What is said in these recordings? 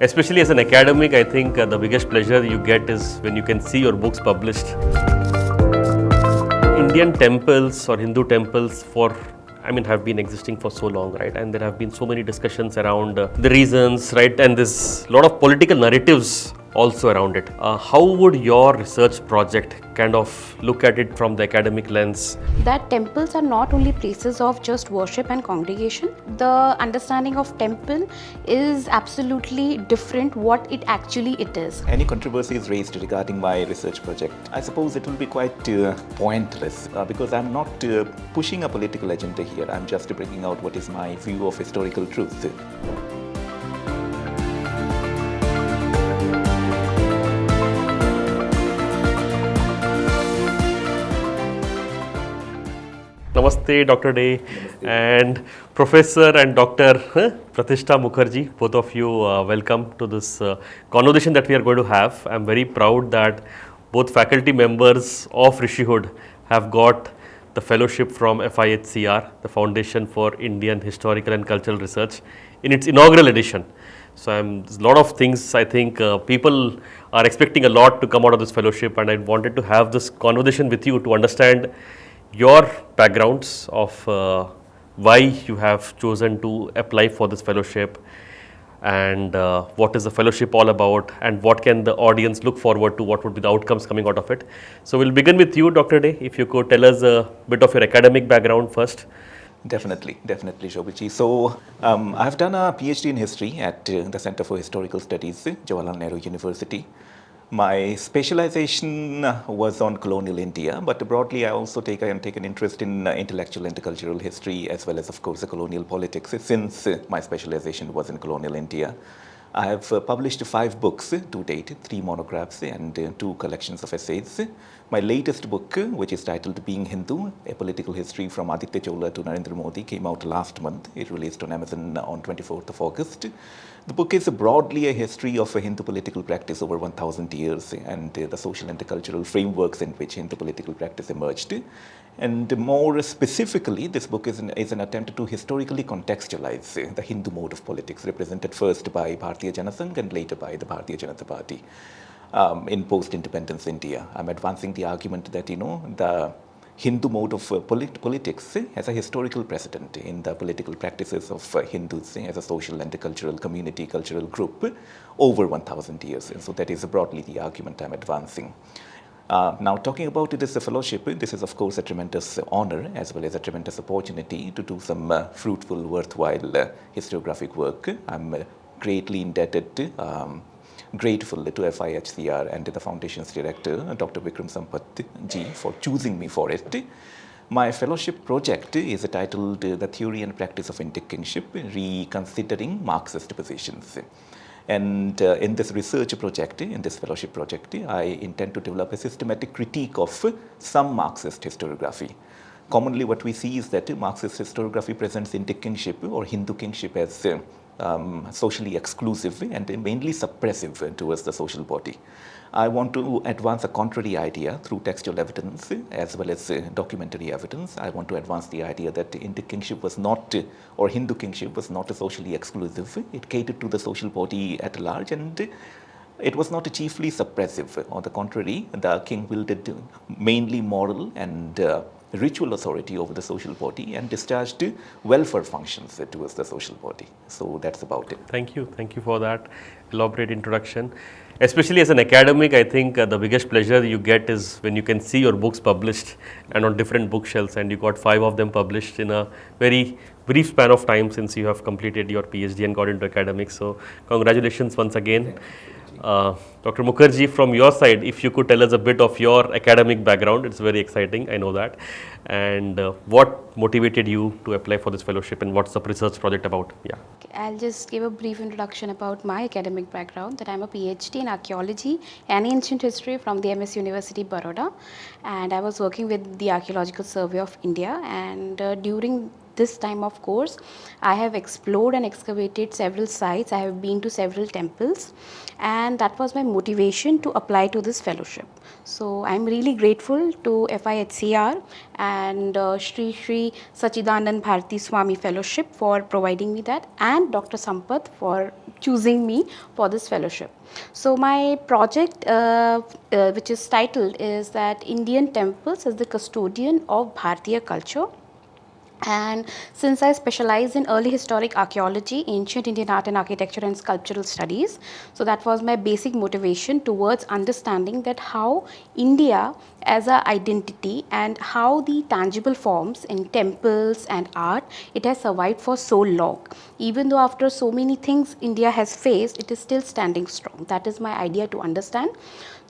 Especially as an academic, I think the biggest pleasure you get is when you can see your books published. Indian temples or Hindu temples have been existing for so long, right? And there have been so many discussions around the reasons, right? And there's a lot of political narratives also around it. How would your research project kind of look at it from the academic lens? That temples are not only places of just worship and congregation. The understanding of temple is absolutely different what it actually is. Any controversies raised regarding my research project, I suppose it will be quite pointless because I'm not pushing a political agenda here. I'm just bringing out what is my view of historical truth. Namaste, Dr. Dey, and Professor and Dr. Pratishtha Mukherjee, both of you welcome to this conversation that we are going to have. I'm very proud that both faculty members of Rishihood have got the fellowship from FIHCR, the Foundation for Indian Historical and Cultural Research, in its inaugural edition. So there's a lot of things I think people are expecting a lot to come out of this fellowship, and I wanted to have this conversation with you to understand your backgrounds of why you have chosen to apply for this fellowship and what is the fellowship all about and what can the audience look forward to, what would be the outcomes coming out of it. So we'll begin with you, Dr. Dey, if you could tell us a bit of your academic background first. Definitely, Shobhitji. So, I've done a PhD in history at the Center for Historical Studies, Jawaharlal Nehru University. My specialization was on colonial India, but broadly I also take an interest in intellectual and cultural history as well as, of course, the colonial politics, since my specialization was in colonial India. I have published 5 books to date, 3 monographs and 2 collections of essays. My latest book, which is titled Being Hindu, A Political History from Aditya Chola to Narendra Modi, came out last month. It released on Amazon on 24th of August. The book is broadly a history of a Hindu political practice over 1,000 years and the social and the cultural frameworks in which Hindu political practice emerged. And more specifically, this book is an attempt to historically contextualize the Hindu mode of politics, represented first by Bharatiya Janasangh and later by the Bharatiya Janata Party in post-independence India. I'm advancing the argument that, the Hindu mode of politics has a historical precedent in the political practices of Hindus as a social and a cultural community, cultural group over 1,000 years. And so that is broadly the argument I'm advancing. Now, talking about this fellowship, this is of course a tremendous honor as well as a tremendous opportunity to do some fruitful, worthwhile historiographic work. I'm greatly indebted, grateful to FIHCR and the Foundation's director, Dr. Vikram Sampath ji, for choosing me for it. My fellowship project is titled The Theory and Practice of Indic Kingship, Reconsidering Marxist Positions. And in this research project, in this fellowship project, I intend to develop a systematic critique of some Marxist historiography. Commonly what we see is that Marxist historiography presents Indic kingship or Hindu kingship as socially exclusive and mainly suppressive towards the social body. I want to advance a contrary idea through textual evidence as well as documentary evidence. I want to advance the idea that Indic kingship was not, or Hindu kingship was not socially exclusive. It catered to the social body at large and it was not chiefly suppressive. On the contrary, the king wielded mainly moral and ritual authority over the social body and discharged welfare functions towards the social body. So that's about it. Thank you for that elaborate introduction. Especially as an academic, I think the biggest pleasure you get is when you can see your books published and on different bookshelves, and you got 5 of them published in a very brief span of time since you have completed your PhD and got into academics. So congratulations once again. Dr. Mukherjee, from your side, if you could tell us a bit of your academic background, it's very exciting, I know that. And what motivated you to apply for this fellowship and what's the research project about? Yeah. I'll just give a brief introduction about my academic background, that I'm a PhD in archaeology and ancient history from the MS University, Baroda, and I was working with the Archaeological Survey of India, and during this time of course, I have explored and excavated several sites. I have been to several temples, and that was my motivation to apply to this fellowship. So I'm really grateful to FIHCR and Shri Shri Sachidanand Bharati Swami Fellowship for providing me that, and Dr. Sampath for choosing me for this fellowship. So my project, which is titled, is that Indian temples as the custodian of Bharatiya culture. And since I specialize in early historic archaeology, ancient Indian art and architecture and sculptural studies, so that was my basic motivation towards understanding that how India as a identity and how the tangible forms in temples and art, it has survived for so long. Even though after so many things India has faced, it is still standing strong. That is my idea to understand.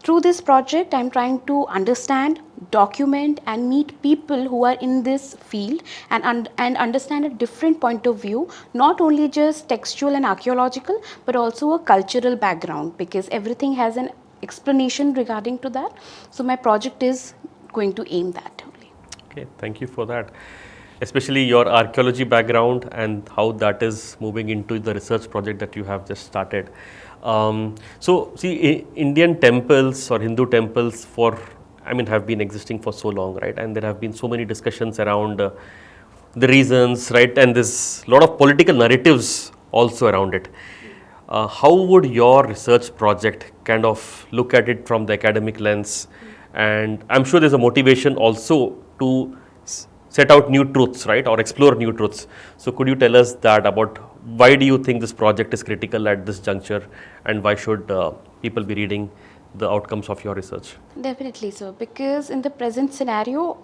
Through this project, I am trying to understand, document and meet people who are in this field and understand a different point of view, not only just textual and archaeological, but also a cultural background, because everything has an explanation regarding to that. So my project is going to aim that only. Okay, thank you for that. Especially your archaeology background and how that is moving into the research project that you have just started. So, see, Indian temples or Hindu temples have been existing for so long, right? And there have been so many discussions around the reasons, right? And there's a lot of political narratives also around it. How would your research project kind of look at it from the academic lens? And I'm sure there's a motivation also to set out new truths, right, or explore new truths. So could you tell us that about why do you think this project is critical at this juncture, and why should people be reading the outcomes of your research? Definitely, sir, because in the present scenario,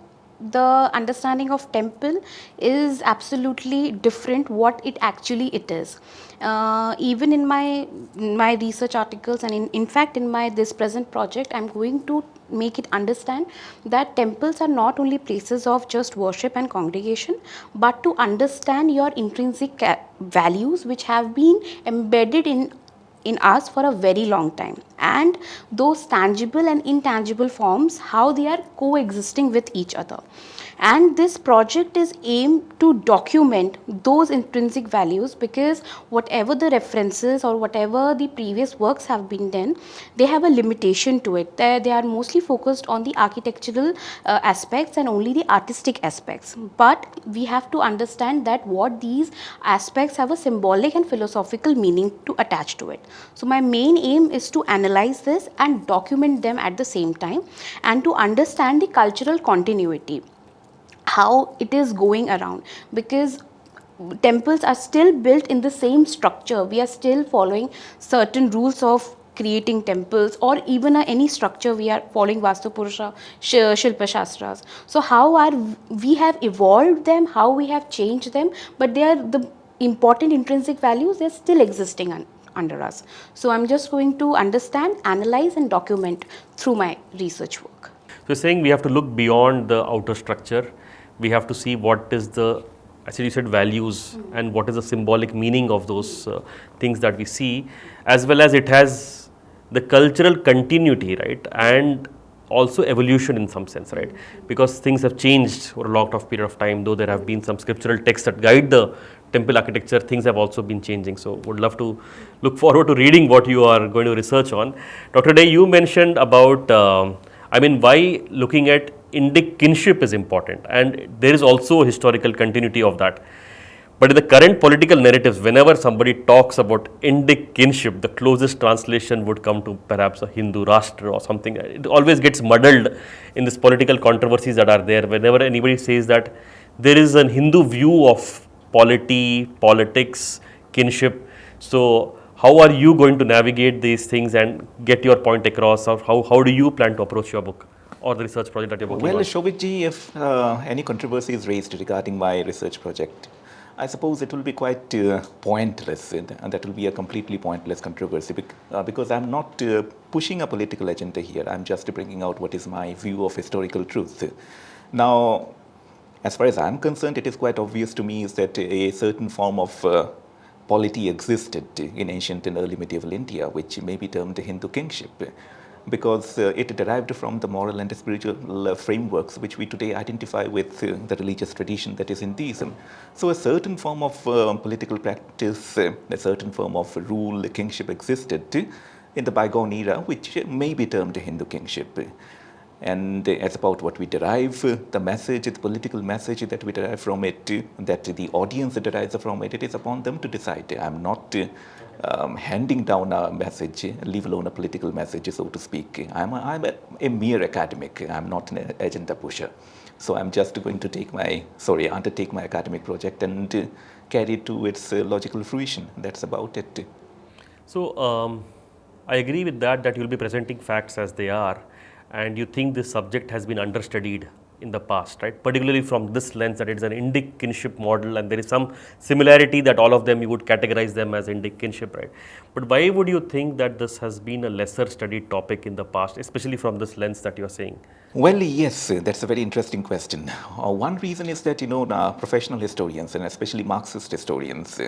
the understanding of temple is absolutely different what it actually it is. Even in my research articles, and in fact in my this present project, I'm going to make it understand that temples are not only places of just worship and congregation, but to understand your intrinsic values which have been embedded in us for a very long time, and those tangible and intangible forms, how they are coexisting with each other. And this project is aimed to document those intrinsic values, because whatever the references or whatever the previous works have been done, they have a limitation to it. They are mostly focused on the architectural aspects and only the artistic aspects, but we have to understand that what these aspects have a symbolic and philosophical meaning to attach to it. So my main aim is to analyze this and document them at the same time, and to understand the cultural continuity, how it is going around, because temples are still built in the same structure. We are still following certain rules of creating temples, or even any structure we are following Vastu Purusha Shilpa Shastras. So how are we have evolved them, how we have changed them, but they are the important intrinsic values, they are still existing under us. So I'm just going to understand, analyze and document through my research work. So you're saying we have to look beyond the outer structure. We have to see what is the, as you said, values, and what is the symbolic meaning of those things that we see, as well as it has the cultural continuity, right, and also evolution in some sense, right, because things have changed over a lot of period of time. Though there have been some scriptural texts that guide the temple architecture, things have also been changing. So would love to look forward to reading what you are going to research on. Dr. Dey, you mentioned about why looking at Indic kinship is important, and there is also historical continuity of that. But in the current political narratives, whenever somebody talks about Indic kinship, the closest translation would come to perhaps a Hindu Rashtra or something. It always gets muddled in these political controversies that are there. Whenever anybody says that there is a Hindu view of polity, politics, kinship. So how are you going to navigate these things and get your point across, or how do you plan to approach your book or the research project that you're working on? Well, Shobhitji, if any controversy is raised regarding my research project, I suppose it will be quite pointless, and that will be a completely pointless controversy, because I'm not pushing a political agenda here. I'm just bringing out what is my view of historical truth. Now, as far as I'm concerned, it is quite obvious to me is that a certain form of polity existed in ancient and early medieval India, which may be termed Hindu kingship. because it derived from the moral and spiritual frameworks which we today identify with the religious tradition that is Hinduism. So a certain form of political practice, a certain form of rule, kingship existed in the bygone era, which may be termed Hindu kingship. And as about what we derive, the message, the political message that we derive from it, that the audience derives from it, it is upon them to decide. I'm not handing down a message, leave alone a political message, so to speak. I'm a mere academic. I'm not an agenda pusher. So I'm just going to undertake my academic project and carry it to its logical fruition. That's about it. So I agree with that you'll be presenting facts as they are, and you think this subject has been understudied in the past, right? Particularly from this lens that it's an Indic kinship model, and there is some similarity that all of them you would categorize them as Indic kinship, right? But why would you think that this has been a lesser studied topic in the past, especially from this lens that you are saying? Well, yes, that's a very interesting question. One reason is that, professional historians and especially Marxist historians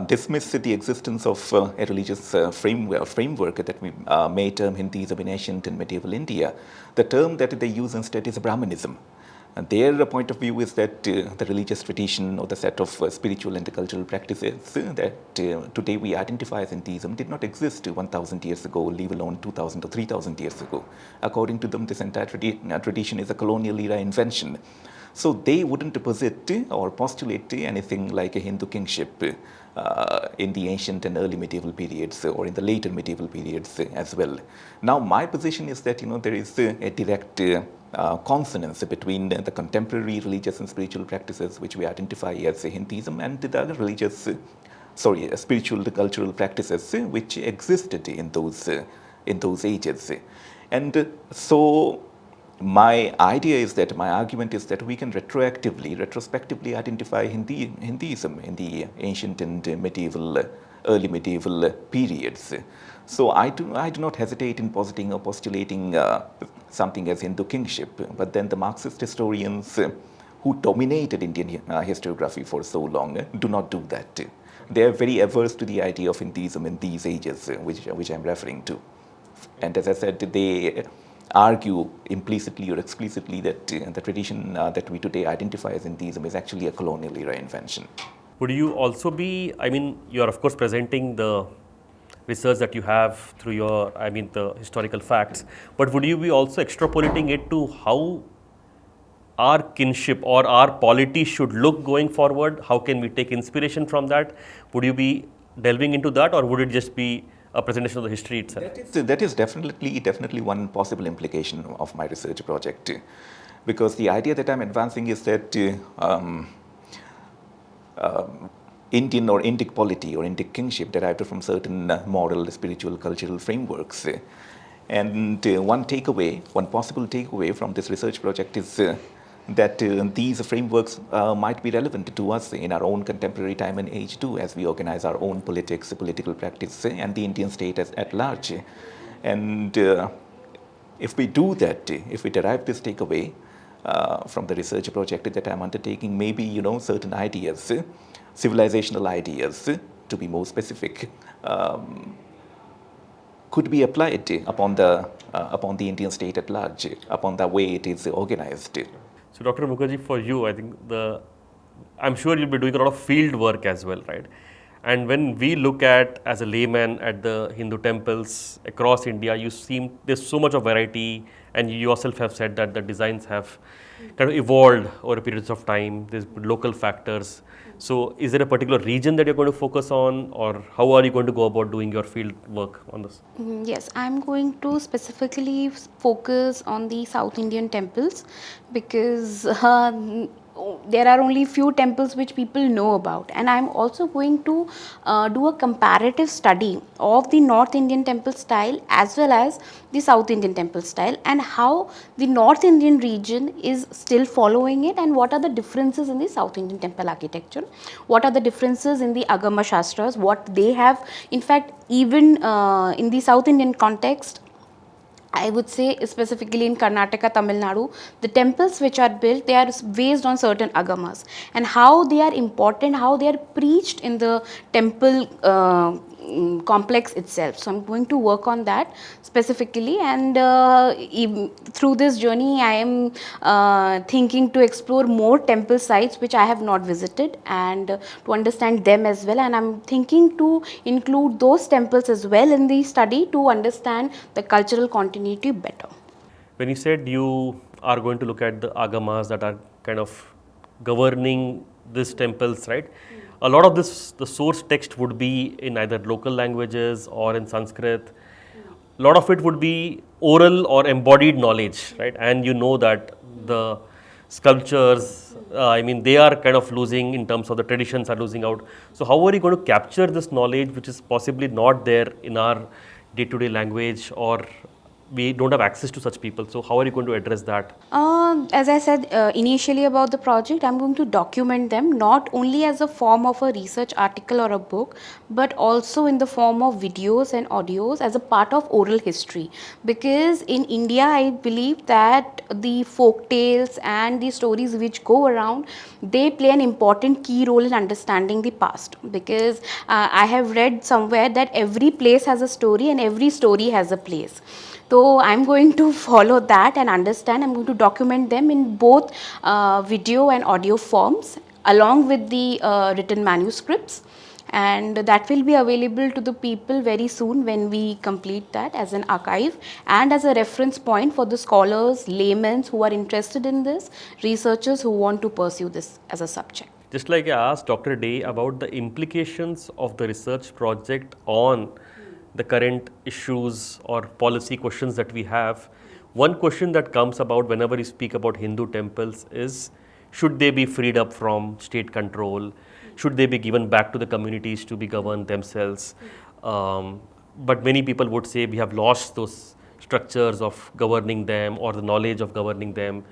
dismiss the existence of a religious framework that we may term Hinduism in ancient and medieval India. The term that they use instead is Brahmanism. And their point of view is that the religious tradition or the set of spiritual and cultural practices that today we identify as Hinduism did not exist 1,000 years ago, leave alone 2,000 or 3,000 years ago. According to them, this entire tradition is a colonial era invention. So they wouldn't posit or postulate anything like a Hindu kingship in the ancient and early medieval periods or in the later medieval periods as well. Now, my position is that there is a direct consonance between the contemporary religious and spiritual practices which we identify as Hinduism and the other spiritual cultural practices which existed in those ages. And so my argument is that we can retrospectively identify Hinduism in the ancient and early medieval periods. So I do not hesitate in positing or postulating something as Hindu kingship, but then the Marxist historians who dominated Indian historiography for so long do not do that. They are very averse to the idea of Hinduism in these ages, which I'm referring to. And as I said, they argue implicitly or explicitly that the tradition that we today identify as Hinduism is actually a colonial era invention. Would you also be, you are of course presenting the research that you have through your, the historical facts, but would you be also extrapolating it to how our kinship or our polity should look going forward? How can we take inspiration from that? Would you be delving into that, or would it just be a presentation of the history itself? That is definitely one possible implication of my research project, because the idea that I'm advancing is that Indian or Indic polity or Indic kingship derived from certain moral, spiritual, cultural frameworks. And one possible takeaway from this research project is that these frameworks might be relevant to us in our own contemporary time and age too, as we organize our own political practice and the Indian state at large. And if we do that, if we derive this takeaway from the research project that I'm undertaking, maybe certain ideas, civilizational ideas, to be more specific, could be applied upon the Indian state at large, upon the way it is organized. So, Dr. Mukherjee, for you, I think I'm sure you'll be doing a lot of field work as well, right? And when we look at, as a layman, at the Hindu temples across India, there's so much of variety, and you yourself have said that the designs have kind of evolved over periods of time. There's local factors. So is there a particular region that you're going to focus on, or how are you going to go about doing your field work on this? Yes, I'm going to specifically focus on the South Indian temples, because there are only few temples which people know about, and I'm also going to do a comparative study of the North Indian temple style as well as the South Indian temple style, and how the North Indian region is still following it, and what are the differences in the South Indian temple architecture, what are the differences in the Agama Shastras, what they have. In fact, even in the South Indian context, I would say specifically in Karnataka, Tamil Nadu, the temples which are built, they are based on certain agamas, and how they are important, how they are preached in the temple complex itself. So I'm going to work on that specifically, and through this journey I am thinking to explore more temple sites which I have not visited, and to understand them as well, and I'm thinking to include those temples as well in the study to understand the cultural continuity better. When you said you are going to look at the agamas that are kind of governing these temples, right? A lot of this, the source text would be in either local languages or in Sanskrit. A lot of it would be oral or embodied knowledge, right? And you know that the sculptures, I mean, they are kind of losing in terms of the traditions are losing out. So, how are you going to capture this knowledge which is possibly not there in our day to day language, or we don't have access to such people? So, how are you going to address that? As I said initially about the project, I'm going to document them not only as a form of a research article or a book, but also in the form of videos and audios as a part of oral history. Because in India, I believe that the folk tales and the stories which go around, they play an important key role in understanding the past. Because I have read somewhere that every place has a story and every story has a place. So I'm going to follow that and understand. I'm going to document them in both video and audio forms along with the written manuscripts, and that will be available to the people very soon when we complete that as an archive and as a reference point for the scholars, laymen who are interested in this, researchers who want to pursue this as a subject. Just like I asked Dr. Day about the implications of the research project on the current issues or policy questions that we have, one question that comes about whenever you speak about Hindu temples is, should they be freed up from state control? Should they be given back to the communities to be governed themselves? But many people would say we have lost those structures of governing them or the knowledge of governing them.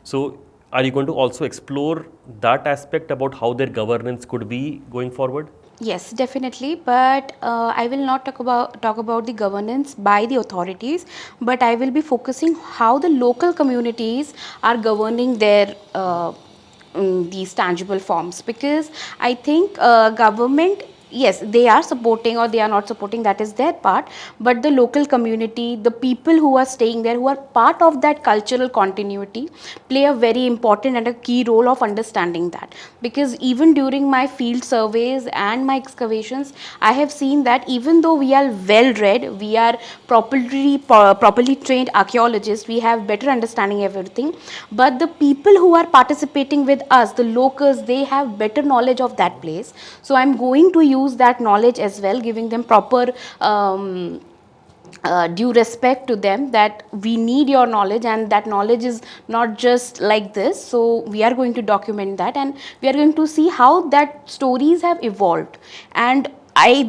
So, are you going to also explore that aspect about how their governance could be going forward? Yes, definitely. But I will not talk about the governance by the authorities, but I will be focusing how the local communities are governing their these tangible forms. Because I think government, yes, they are supporting or they are not supporting, that is their part, but the local community, the people who are staying there, who are part of that cultural continuity, play a very important and a key role of understanding that. Because even during my field surveys and my excavations, I have seen that even though we are well read, we are properly trained archaeologists, we have better understanding everything, but the people who are participating with us, the locals, they have better knowledge of that place. So I'm going to use that knowledge as well, giving them proper due respect to them, that we need your knowledge and that knowledge is not just like this. So we are going to document that, and we are going to see how that stories have evolved. And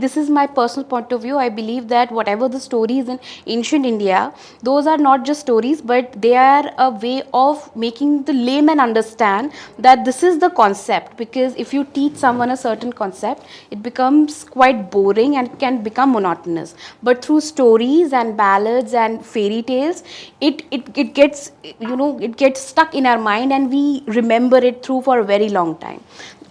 this is my personal point of view. I believe that whatever the stories in ancient India, those are not just stories, but they are a way of making the layman understand that this is the concept. Because if you teach someone a certain concept, it becomes quite boring and can become monotonous. But through stories and ballads and fairy tales, it gets, it gets stuck in our mind, and we remember it through for a very long time.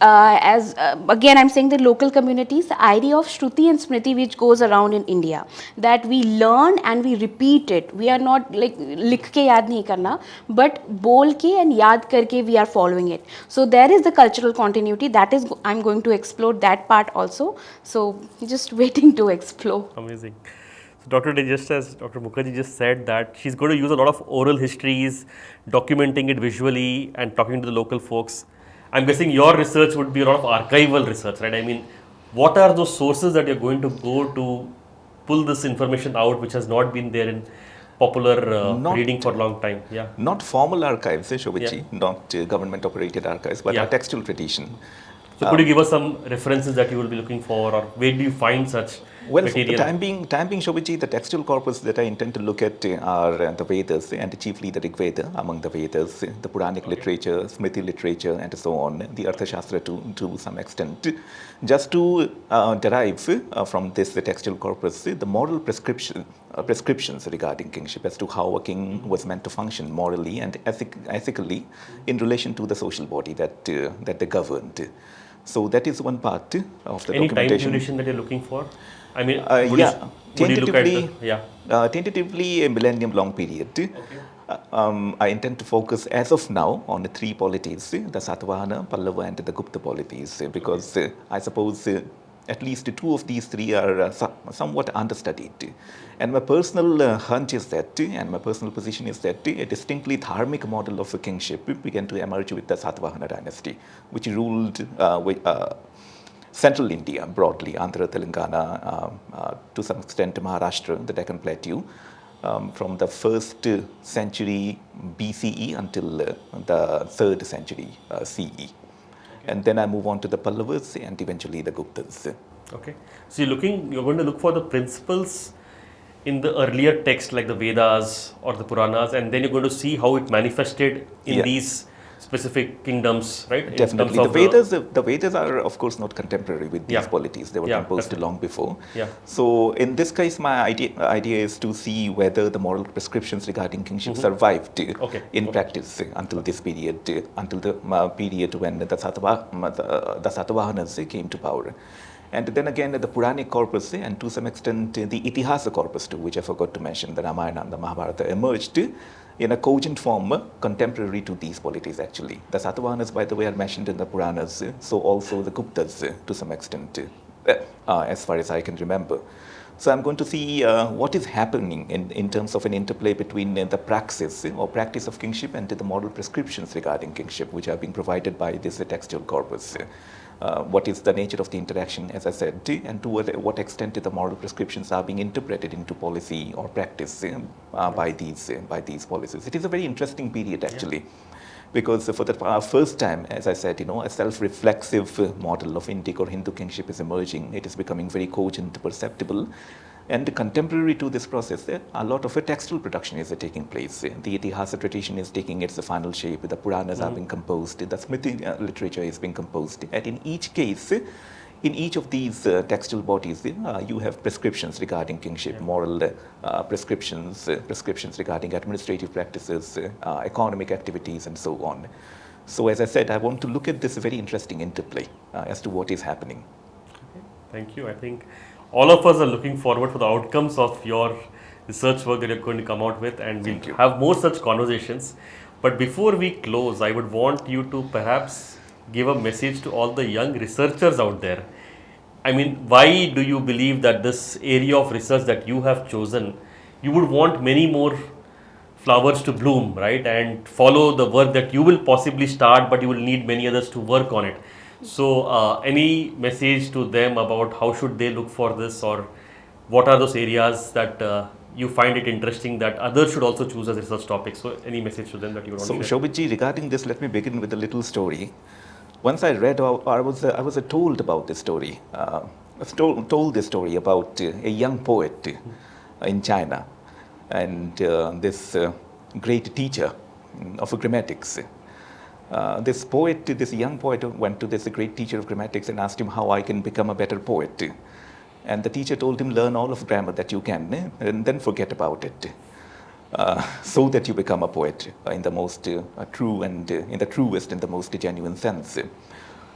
Again, I'm saying the local communities, the idea of Shruti and Smriti which goes around in India, that we learn and we repeat it. We are not like likh ke yaad nahi karna, but bol ke and yaad karke we are following it. So there is the cultural continuity. That is, I'm going to explore that part also. So just waiting to explore. Amazing. So Dr. Day, just as Dr. Mukherjee just said that she's going to use a lot of oral histories, documenting it visually and talking to the local folks. I'm guessing your research would be a lot of archival research, right? I mean, what are those sources that you're going to go to pull this information out which has not been there in popular reading for a long time? Yeah. Not formal archives, Shobhitji, not government operated archives, but a textual tradition. So could you give us some references that you will be looking for, or where do you find such well, material? For the time being, Shobhitji, the textual corpus that I intend to look at are the Vedas, and chiefly the Rig Veda among the Vedas, the Puranic literature, Smriti literature, and so on, the Arthashastra to some extent, just to derive from this the textual corpus the moral prescriptions regarding kingship, as to how a king was meant to function morally and ethically in relation to the social body that they governed. So that is one part of the Any documentation. time duration that you're looking for? I mean, Yeah, would you look at tentatively, yeah? tentatively a millennium-long period. Okay. I intend to focus as of now on the three polities, the Satavahana, Pallava and the Gupta polities, because I suppose at least two of these three are somewhat understudied. And my personal hunch is that, and my personal position is that a distinctly dharmic model of a kingship began to emerge with the Satavahana dynasty, which ruled central India broadly, Andhra, Telangana, to some extent Maharashtra, the Deccan Plateau, from the 1st century BCE until the 3rd century CE. And then I move on to the Pallavas and eventually the Guptas. Okay. So you're going to look for the principles in the earlier text like the Vedas or the Puranas, and then you're going to see how it manifested in Yeah. these specific kingdoms, right? In Definitely. terms of The Vedas are, of course, not contemporary with these Yeah. polities. They were Yeah, composed definitely. long before. Yeah. So, in this case, my idea is to see whether the moral prescriptions regarding kingship survived Okay. in Okay. practice until this period, until the period when the Satavahanas came to power. And then again, the Puranic corpus and to some extent the Itihasa corpus too, which I forgot to mention, the Ramayana and the Mahabharata emerged in a cogent form contemporary to these polities actually. The Satavahanas, by the way, are mentioned in the Puranas, so also the Guptas to some extent, as far as I can remember. So I'm going to see what is happening in terms of an interplay between the praxis or practice of kingship and the moral prescriptions regarding kingship, which are being provided by this textual corpus. What is the nature of the interaction, as I said, and to what extent the moral prescriptions are being interpreted into policy or practice by these policies. It is a very interesting period, actually, because for the first time, as I said, a self-reflexive model of Indic or Hindu kingship is emerging. It is becoming very cogent, perceptible. And contemporary to this process, a lot of a textual production is taking place. The Itihasa tradition is taking its final shape. The Puranas are being composed. The Smriti literature is being composed. And in each case, in each of these textual bodies, you have prescriptions regarding kingship, moral prescriptions regarding administrative practices, economic activities, and so on. So, as I said, I want to look at this very interesting interplay as to what is happening. Thank you. I think all of us are looking forward for the outcomes of your research work that you're going to come out with, and we'll have more such conversations. But before we close, I would want you to perhaps give a message to all the young researchers out there. I mean, why do you believe that this area of research that you have chosen, you would want many more flowers to bloom, right? And follow the work that you will possibly start, but you will need many others to work on it. So, any message to them about how should they look for this, or what are those areas that you find it interesting that others should also choose as research topics? So, any message to them that you would want to share? Shobhit ji, regarding this, let me begin with a little story. Once I read, or I was told about this story. I was told this story about a young poet in China, and this great teacher of grammatics. This young poet went to this great teacher of grammatics and asked him how I can become a better poet. And the teacher told him, learn all of grammar that you can, and then forget about it, so that you become a poet in the most true and in the truest and the most genuine sense.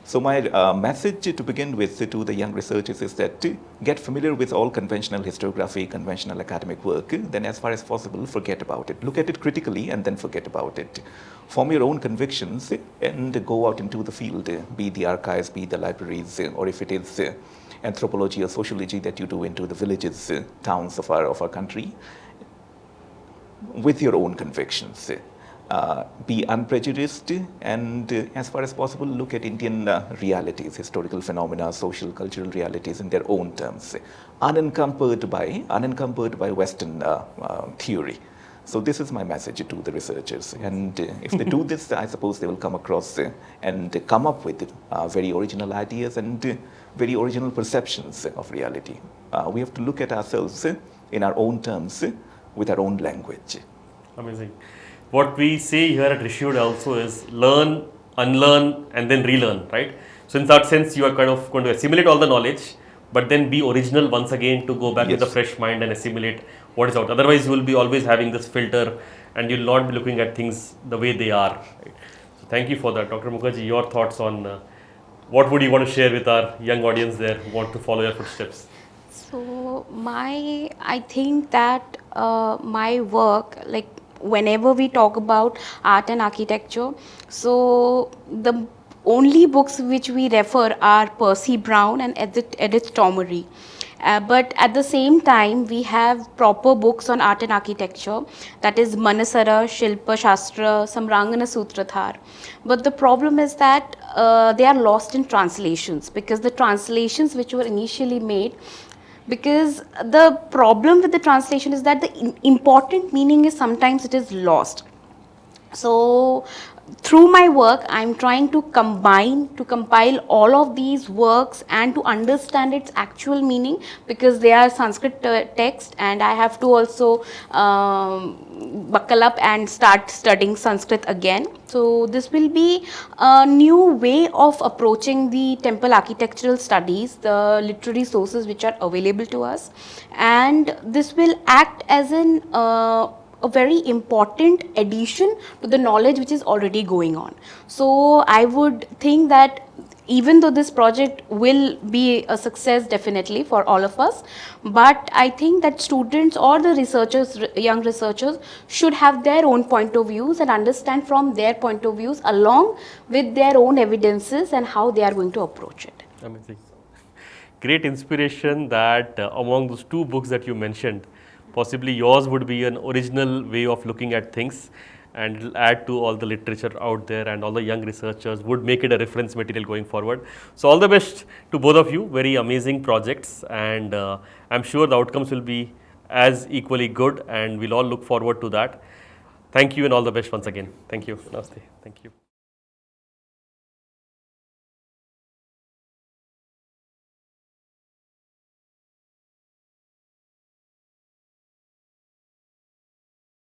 So my message to begin with to the young researchers is that get familiar with all conventional historiography, conventional academic work, then as far as possible, forget about it. Look at it critically and then forget about it. Form your own convictions and go out into the field, be the archives, be the libraries, or if it is anthropology or sociology that you do into the villages, towns of our country, with your own convictions. Be unprejudiced and as far as possible look at Indian realities, historical phenomena, social, cultural realities in their own terms, unencumbered by Western theory. So this is my message to the researchers, and if they do this, I suppose they will come across and come up with very original ideas and very original perceptions of reality. We have to look at ourselves in our own terms, with our own language. Amazing. What we say here at Rishihood also is learn, unlearn, and then relearn, right? So in that sense, you are kind of going to assimilate all the knowledge, but then be original once again to go back with a fresh mind and assimilate what is out. Otherwise, you will be always having this filter and you'll not be looking at things the way they are. Right? So thank you for that. Dr. Mukherjee, your thoughts on what would you want to share with our young audience there who want to follow your footsteps? So I think that my work, like whenever we talk about art and architecture, so the only books which we refer are Percy Brown and Edith Tomery. But at the same time, we have proper books on art and architecture, that is Manasara, Shilpa Shastra, Samrangana Sutrathar. But the problem is that they are lost in translations, because the translations which were initially made, because the problem with the translation is that the important meaning is sometimes it is lost. So through my work, I'm trying to compile all of these works and to understand its actual meaning, because they are Sanskrit text, and I have to also buckle up and start studying Sanskrit again. So this will be a new way of approaching the temple architectural studies, the literary sources which are available to us, and this will act as a very important addition to the knowledge which is already going on. So I would think that even though this project will be a success definitely for all of us, but I think that students or the researchers, young researchers, should have their own point of views and understand from their point of views along with their own evidences and how they are going to approach it. Amazing. Great inspiration that among those two books that you mentioned, possibly yours would be an original way of looking at things, and it'll add to all the literature out there, and all the young researchers would make it a reference material going forward. So all the best to both of you, very amazing projects, and I'm sure the outcomes will be as equally good, and we'll all look forward to that. Thank you and all the best once again. Thank you. Namaste. Thank you.